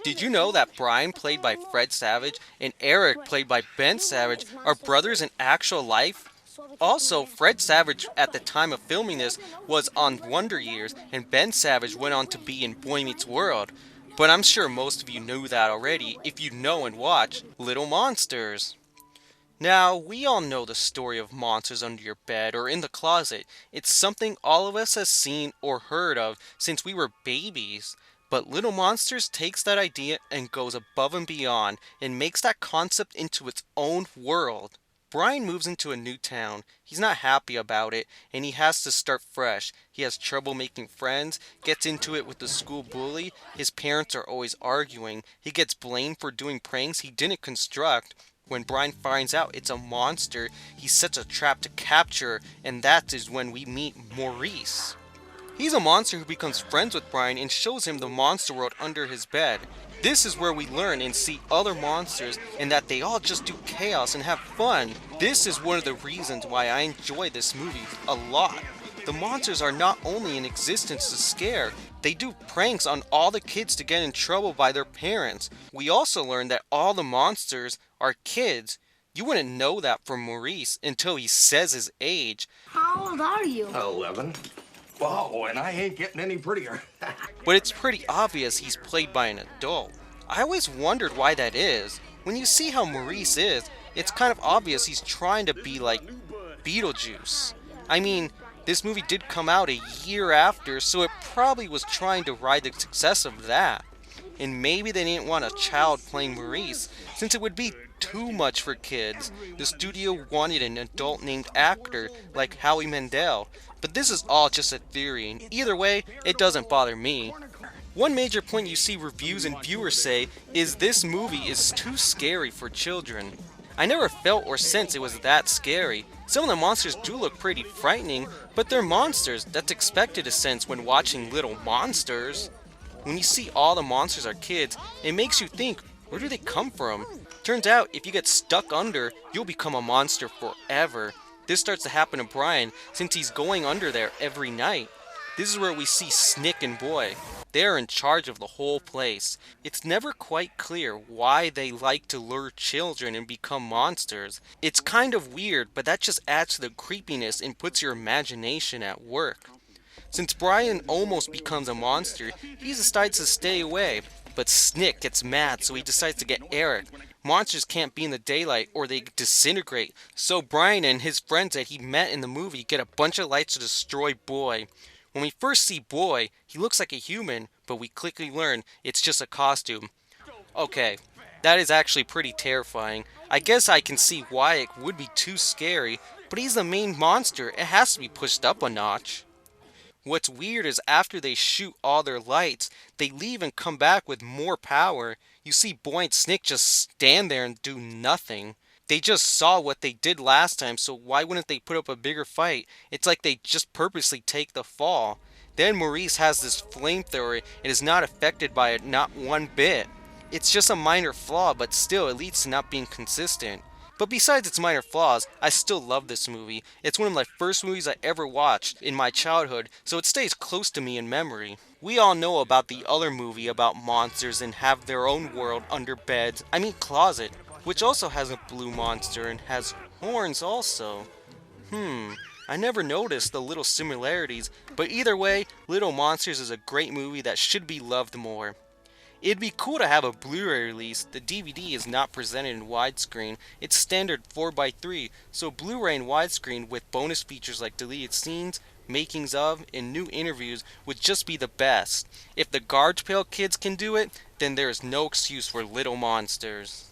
Did you know that Brian, played by Fred Savage, and Eric, played by Ben Savage, are brothers in actual life? Also, Fred Savage, at the time of filming this, was on Wonder Years, and Ben Savage went on to be in Boy Meets World. But I'm sure most of you knew that already if you know and watch Little Monsters. Now, we all know the story of monsters under your bed or in the closet. It's something all of us has seen or heard of since we were babies. But Little Monsters takes that idea and goes above and beyond and makes that concept into its own world. Brian moves into a new town. He's not happy about it, and he has to start fresh. He has trouble making friends, gets into it with the school bully, his parents are always arguing, he gets blamed for doing pranks he didn't construct. When Brian finds out it's a monster, he sets a trap to capture, and that is when we meet Maurice. He's a monster who becomes friends with Brian and shows him the monster world under his bed. This is where we learn and see other monsters and that they all just do chaos and have fun. This is one of the reasons why I enjoy this movie a lot. The monsters are not only in existence to scare, they do pranks on all the kids to get in trouble by their parents. We also learn that all the monsters are kids. You wouldn't know that from Maurice until he says his age. How old are you? 11. Whoa, and I ain't getting any prettier. But it's pretty obvious he's played by an adult. I always wondered why that is. When you see how Maurice is, it's kind of obvious he's trying to be like Beetlejuice. I mean, this movie did come out a year after, so it probably was trying to ride the success of that. And maybe they didn't want a child playing Maurice, since it would be too much for kids. The studio wanted an adult named actor like Howie Mandel, but this is all just a theory, and either way, it doesn't bother me. One major point you see reviews and viewers say is this movie is too scary for children. I never felt or sensed it was that scary. Some of the monsters do look pretty frightening, but they're monsters. That's expected to sense when watching Little Monsters. When you see all the monsters are kids, it makes you think, where do they come from? Turns out, if you get stuck under, you'll become a monster forever. This starts to happen to Brian, since he's going under there every night. This is where we see Snick and Boy. They are in charge of the whole place. It's never quite clear why they like to lure children and become monsters. It's kind of weird, but that just adds to the creepiness and puts your imagination at work. Since Brian almost becomes a monster, he decides to stay away. But Snick gets mad, so he decides to get Eric. Monsters can't be in the daylight or they disintegrate, so Brian and his friends that he met in the movie get a bunch of lights to destroy Boy. When we first see Boy, he looks like a human, but we quickly learn it's just a costume. Okay, that is actually pretty terrifying. I guess I can see why it would be too scary, but he's the main monster, it has to be pushed up a notch. What's weird is after they shoot all their lights, they leave and come back with more power. You see Boy and Snick just stand there and do nothing. They just saw what they did last time, so why wouldn't they put up a bigger fight? It's like they just purposely take the fall. Then Maurice has this flamethrower and is not affected by it not one bit. It's just a minor flaw, but still it leads to not being consistent. But besides its minor flaws, I still love this movie. It's one of my first movies I ever watched in my childhood, so it stays close to me in memory. We all know about the other movie about monsters and have their own world under beds, closet, which also has a blue monster and has horns also. I never noticed the little similarities, but either way, Little Monsters is a great movie that should be loved more. It'd be cool to have a Blu-ray release. The DVD is not presented in widescreen. It's standard 4:3, so Blu-ray and widescreen with bonus features like deleted scenes, makings of, and new interviews would just be the best. If the Garbage Pail Kids can do it, then there is no excuse for Little Monsters.